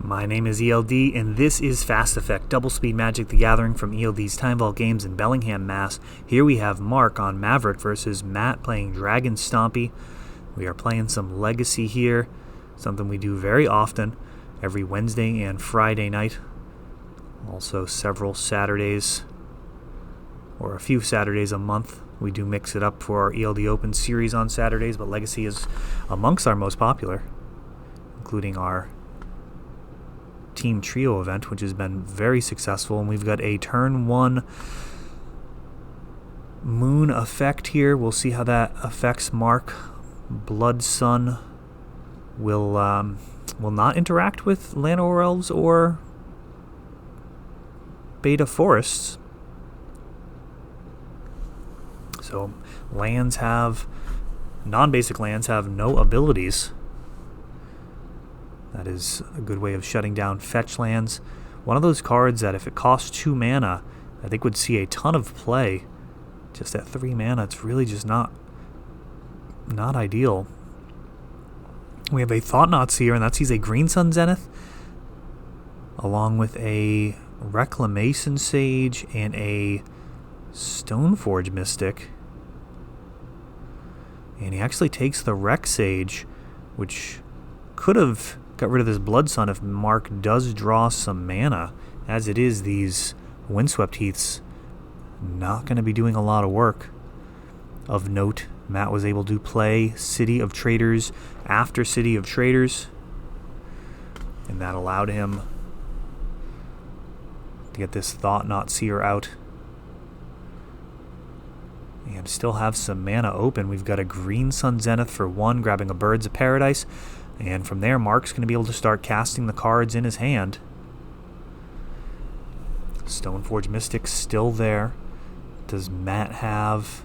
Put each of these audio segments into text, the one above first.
My name is ELD, and this is Fast Effect, Double Speed Magic the Gathering from ELD's Time Vault Games in Bellingham, Mass. Here we have Mark on Maverick versus Matt playing Gruul Stompy. We are playing some Legacy here, something we do very often, every Wednesday and Friday night. Also several Saturdays, or a few Saturdays a month. We do mix it up for our ELD Open series on Saturdays, but Legacy is amongst our most popular, including our Team Trio event, which has been very successful. And we've got a turn 1 moon effect here. We'll see how that affects Mark. Blood Sun will not interact with Llanowar Elves or Beta Forests. So non-basic lands have no abilities. That is a good way of shutting down fetch lands. One of those cards that if it costs 2 mana, I think would see a ton of play. Just at 3 mana, it's really just not ideal. We have a Thought-Knots here, and that sees a Green Sun Zenith, along with a Reclamation Sage and a Stoneforge Mystic. And he actually takes the Rec Sage, which could have got rid of this Blood Sun if Mark does draw some mana. As it is, these Windswept Heaths not going to be doing a lot of work. Of note, Matt was able to play City of Traders after City of Traders, and that allowed him to get this Thought-Knot Seer out and still have some mana open. We've got a Green Sun Zenith for 1, grabbing a Birds of Paradise. And from there, Mark's going to be able to start casting the cards in his hand. Stoneforge Mystic still there. Does Matt have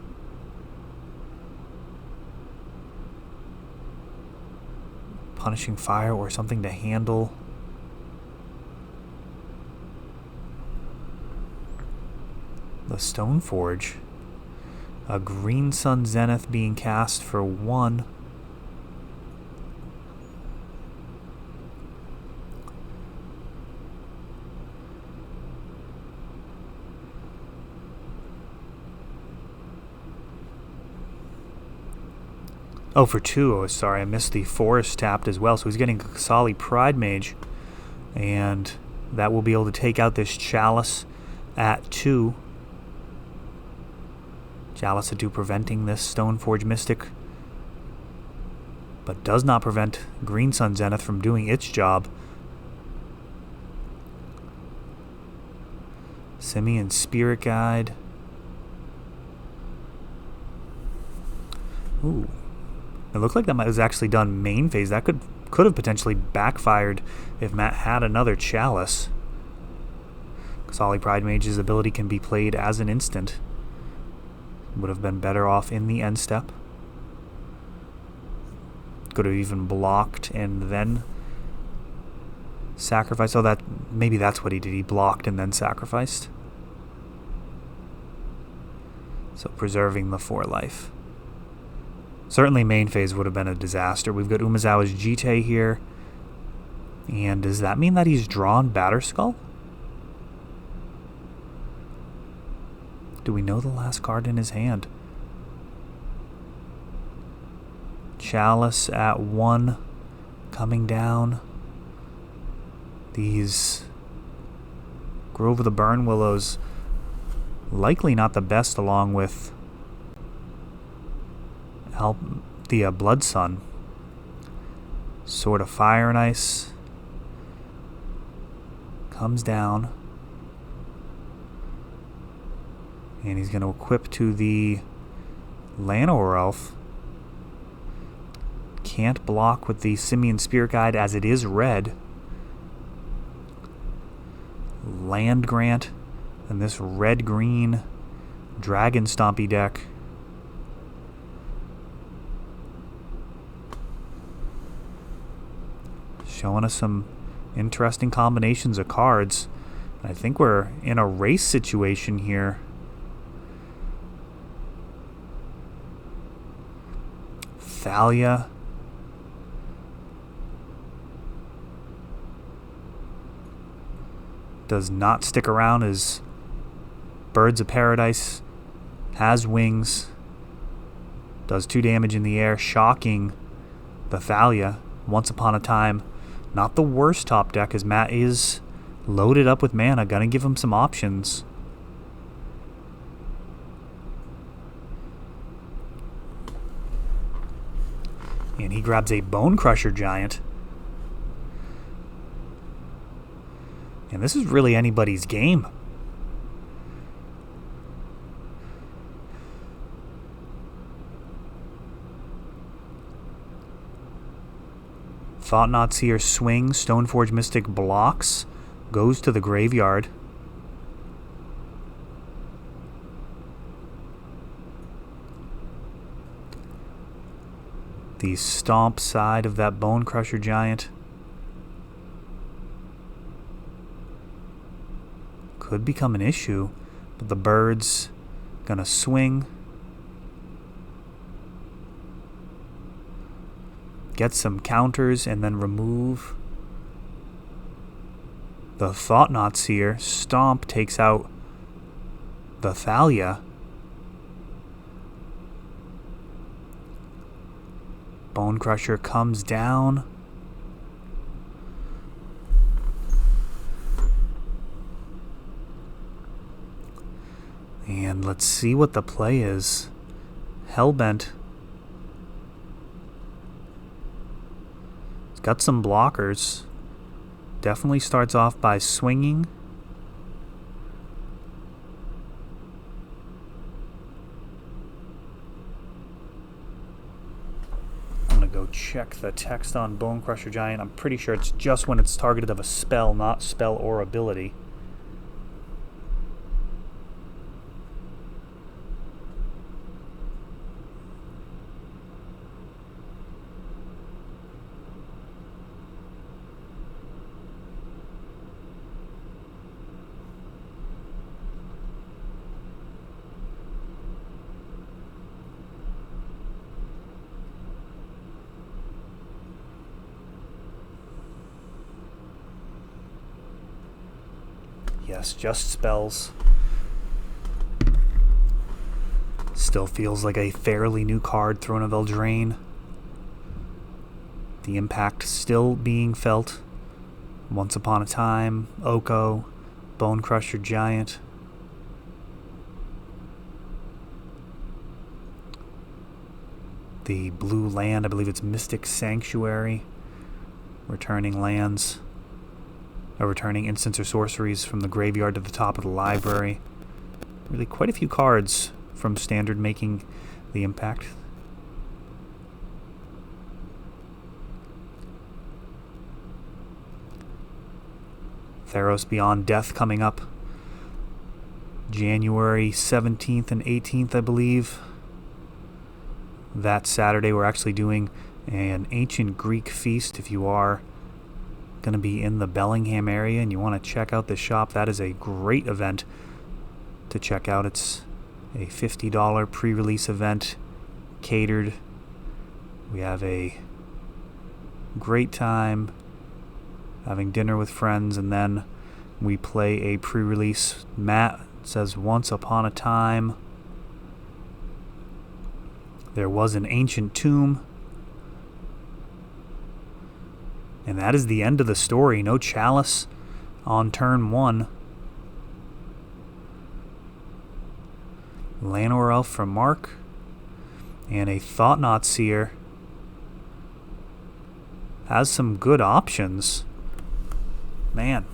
Punishing Fire or something to handle the Stoneforge? A Green Sun Zenith being cast for 1. Oh, for 2. Oh, sorry, I missed the Forest tapped as well. So he's getting Kasali Pride Mage, and that will be able to take out this Chalice at 2. Chalice at 2 preventing this Stoneforge Mystic, but does not prevent Green Sun Zenith from doing its job. Simian Spirit Guide. Ooh. It looked like that was actually done main phase. That could have potentially backfired if Matt had another Chalice. Kasali Pride Mage's ability can be played as an instant. Would have been better off in the end step. Could have even blocked and then sacrificed. Oh, maybe that's what he did. He blocked and then sacrificed. So preserving the 4 life. Certainly main phase would have been a disaster. We've got Umezawa's Jite here. And does that mean that he's drawn Batterskull? Do we know the last card in his hand? Chalice at 1 coming down. These Grove of the Burn Willows likely not the best, along with the Blood Sun. Sword of Fire and Ice comes down, and he's going to equip to the Llanowar Elf. Can't block with the Simian Spirit Guide as it is red. Land Grant and this red-green Dragon Stompy deck. Showing us some interesting combinations of cards. I think we're in a race situation here. Thalia does not stick around as Birds of Paradise has wings, does 2 damage in the air, shocking the Thalia. Once Upon a Time, not the worst top deck, as Matt is loaded up with mana. Gonna give him some options. And he grabs a Bone Crusher Giant. And this is really anybody's game. Thought-Knot Seer swings, Stoneforge Mystic blocks, goes to the graveyard. The stomp side of that Bone Crusher Giant could become an issue, but the bird's gonna swing. Get some counters and then remove the Thought-Knot Seer. Stomp takes out the Thalia. Bone Crusher comes down. And let's see what the play is. Hellbent. It's got some blockers. Definitely starts off by swinging. I'm going to go check the text on Bone Crusher Giant. I'm pretty sure it's just when it's targeted of a spell, not spell or ability. Yes, just spells. Still feels like a fairly new card, Throne of Eldraine. The impact still being felt. Once Upon a Time, Oko, Bone Crusher Giant. The blue land, I believe it's Mystic Sanctuary. Returning lands. Returning instants or sorceries from the graveyard to the top of the library. Really quite a few cards from Standard making the impact. Theros Beyond Death coming up January 17th and 18th, I believe. That Saturday we're actually doing an Ancient Greek Feast. If you are going to be in the Bellingham area and you want to check out the shop, that is a great event to check out. It's a $50 pre-release event catered. We have a great time having dinner with friends, and then we play a pre-release. Matt says Once Upon a Time. There was an Ancient Tomb. And that is the end of the story. No Chalice on turn 1. Llanowar Elf from Mark. And a Thought-Knot Seer. Has some good options. Man.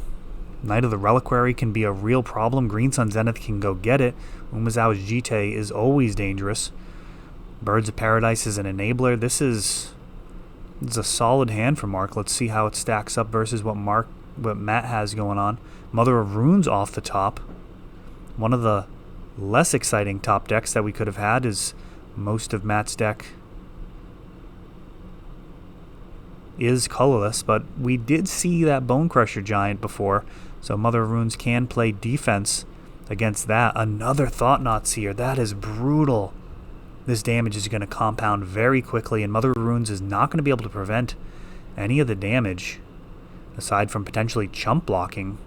Knight of the Reliquary can be a real problem. Green Sun Zenith can go get it. Umezawa's Jite is always dangerous. Birds of Paradise is an enabler. This is a solid hand for Mark. Let's see how it stacks up versus what Matt has going on. Mother of Runes off the top. One of the less exciting top decks that we could have had is most of Matt's deck is colorless, but we did see that Bone Crusher Giant before, so Mother of Runes can play defense against that. Another Thought-Knot Seer. That is brutal. This damage is going to compound very quickly, and Mother of Runes is not going to be able to prevent any of the damage, aside from potentially chump blocking.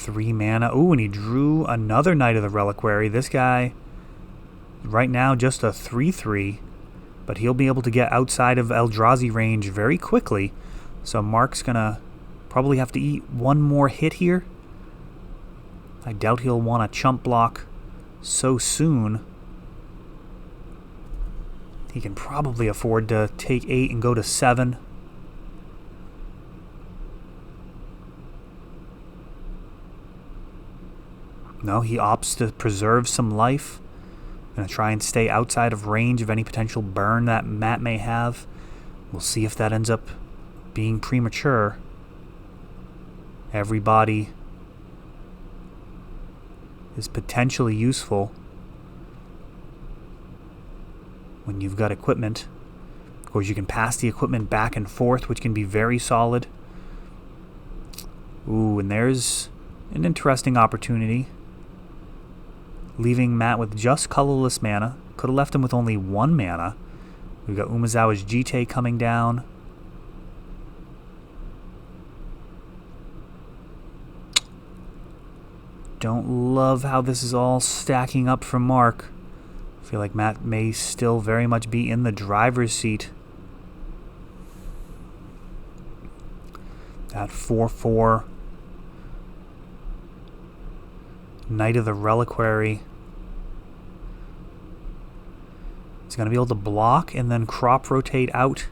3 mana. Ooh, and he drew another Knight of the Reliquary. This guy, right now, just a 3/3. But he'll be able to get outside of Eldrazi range very quickly. So Mark's going to probably have to eat one more hit here. I doubt he'll want to chump block so soon. He can probably afford to take 8 and go to 7. No, he opts to preserve some life. Going to try and stay outside of range of any potential burn that Matt may have. We'll see if that ends up being premature. Everybody is potentially useful when you've got equipment. Of course, you can pass the equipment back and forth, which can be very solid. Ooh, and there's an interesting opportunity. Leaving Matt with just colorless mana. Could have left him with only 1 mana. We've got Umezawa's Jite coming down. Don't love how this is all stacking up for Mark. I feel like Matt may still very much be in the driver's seat. That 4/4 Knight of the Reliquary. He's going to be able to block and then crop rotate out.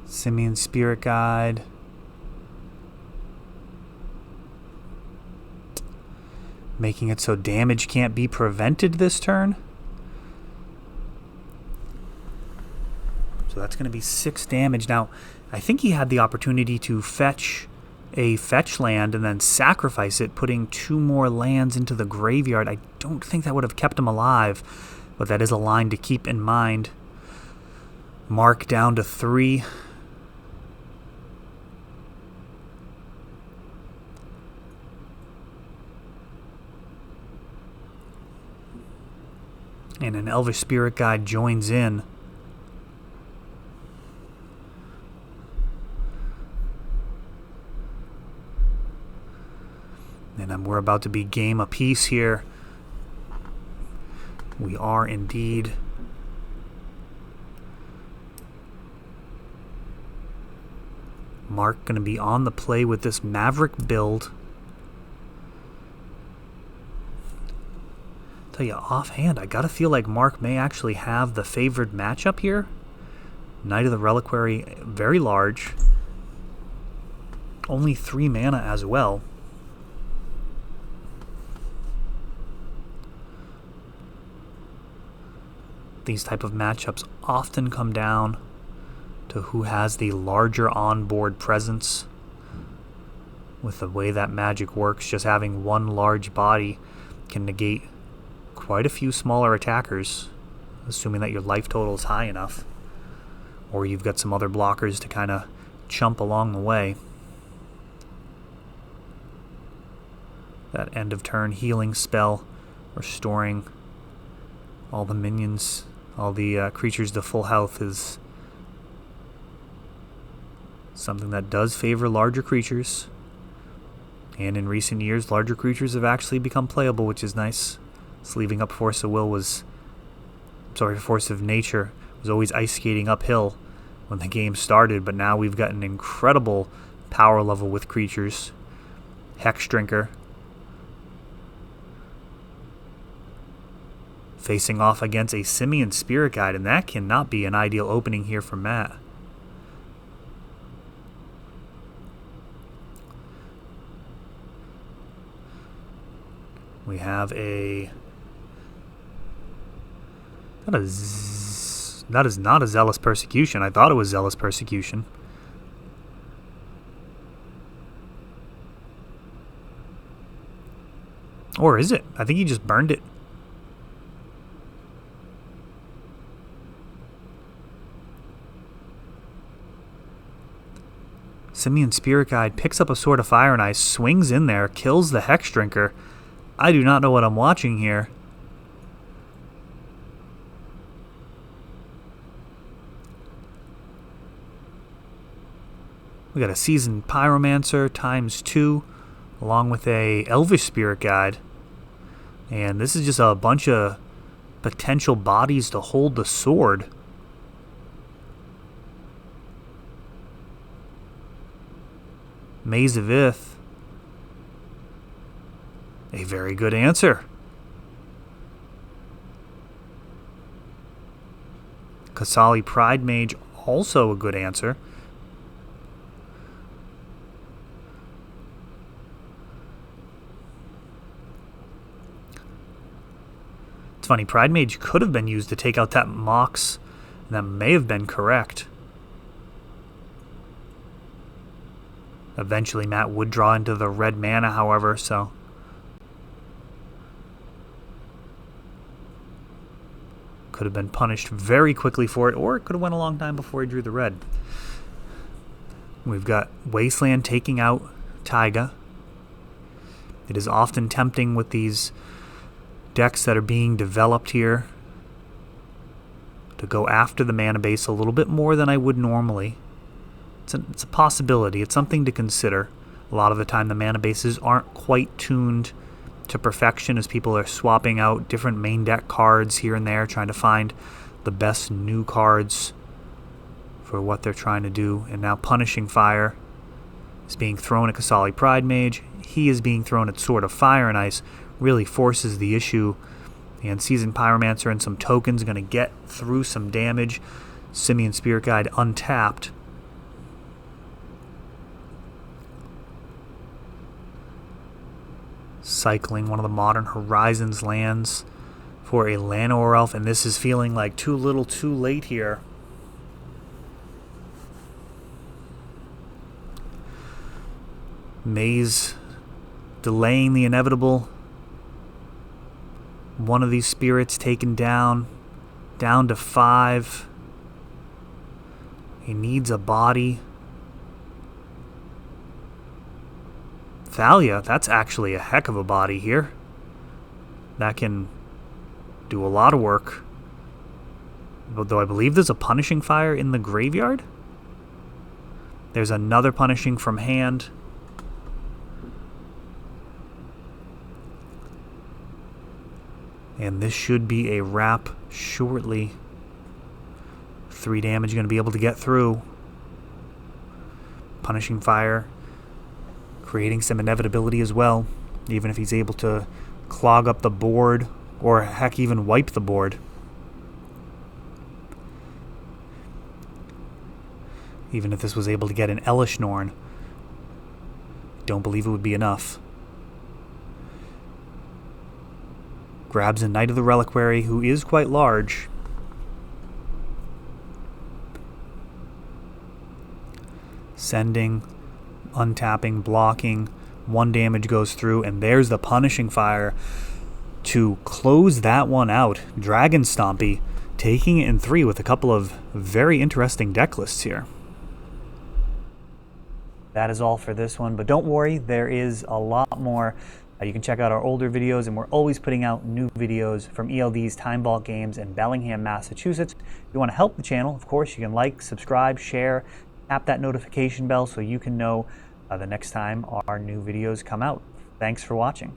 Simian Spirit Guide. Making it so damage can't be prevented this turn. So that's going to be 6 damage. Now, I think he had the opportunity to fetch a fetch land and then sacrifice it, putting 2 more lands into the graveyard. I don't think that would have kept him alive, but that is a line to keep in mind. Mark down to 3. And an Elvish Spirit Guide joins in. And we're about to be game apiece here. We are indeed. Mark going to be on the play with this Maverick build. Tell you offhand, I gotta feel like Mark may actually have the favored matchup here. Knight of the Reliquary, very large. Only 3 mana as well. These type of matchups often come down to who has the larger onboard presence. With the way that Magic works, just having one large body can negate quite a few smaller attackers, assuming that your life total is high enough, or you've got some other blockers to kind of chump along the way. That end of turn healing spell, restoring all the minions, all the creatures to full health, is something that does favor larger creatures. And in recent years, larger creatures have actually become playable, which is nice. Sleeving up Force of Nature was always ice skating uphill when the game started, but now we've got an incredible power level with creatures. Hex Drinker facing off against a Simian Spirit Guide, and that cannot be an ideal opening here for Matt. We have a... That is not a Zealous Persecution. I thought it was Zealous Persecution. Or is it? I think he just burned it. Simian Spirit Guide picks up a Sword of Fire and Ice, swings in there, kills the Hex Drinker. I do not know what I'm watching here. We got a Seasoned Pyromancer ×2, along with a Elvish Spirit Guide. And this is just a bunch of potential bodies to hold the sword. Maze of Ith. A very good answer. Kasali Pride Mage, also a good answer. It's funny, Pride Mage could have been used to take out that Mox, and that may have been correct. Eventually Matt would draw into the red mana, however, so... could have been punished very quickly for it, or it could have went a long time before he drew the red. We've got Wasteland taking out Taiga. It is often tempting with these decks that are being developed here to go after the mana base a little bit more than I would normally. It's a possibility. It's something to consider. A lot of the time the mana bases aren't quite tuned to perfection as people are swapping out different main deck cards here and there, trying to find the best new cards for what they're trying to do. And now Punishing Fire is being thrown at Kasali Pride Mage. He is being thrown at Sword of Fire and Ice. Really forces the issue. And Seasoned Pyromancer and some tokens going to get through some damage. Simian Spirit Guide untapped. Cycling one of the Modern Horizons lands for a Llanowar Elf, and this is feeling like too little too late here. Maze delaying the inevitable. One of these spirits taken down to 5. He needs a body. Thalia, that's actually a heck of a body here. That can do a lot of work. Though I believe there's a Punishing Fire in the graveyard. There's another Punishing from hand. And this should be a wrap shortly. 3 damage going to be able to get through. Punishing Fire creating some inevitability as well, even if he's able to clog up the board or heck even wipe the board. Even if this was able to get an Elish Norn, don't believe it would be enough. Grabs a Knight of the Reliquary, who is quite large. Sending, untapping, blocking. 1 damage goes through, and there's the Punishing Fire to close that one out. Dragon Stompy taking it in 3 with a couple of very interesting deck lists here. That is all for this one, but don't worry, there is a lot more. You can check out our older videos, and we're always putting out new videos from ELD's Time Vault Games in Bellingham, Massachusetts. If you want to help the channel, of course, you can like, subscribe, share, tap that notification bell so you can know the next time our new videos come out. Thanks for watching.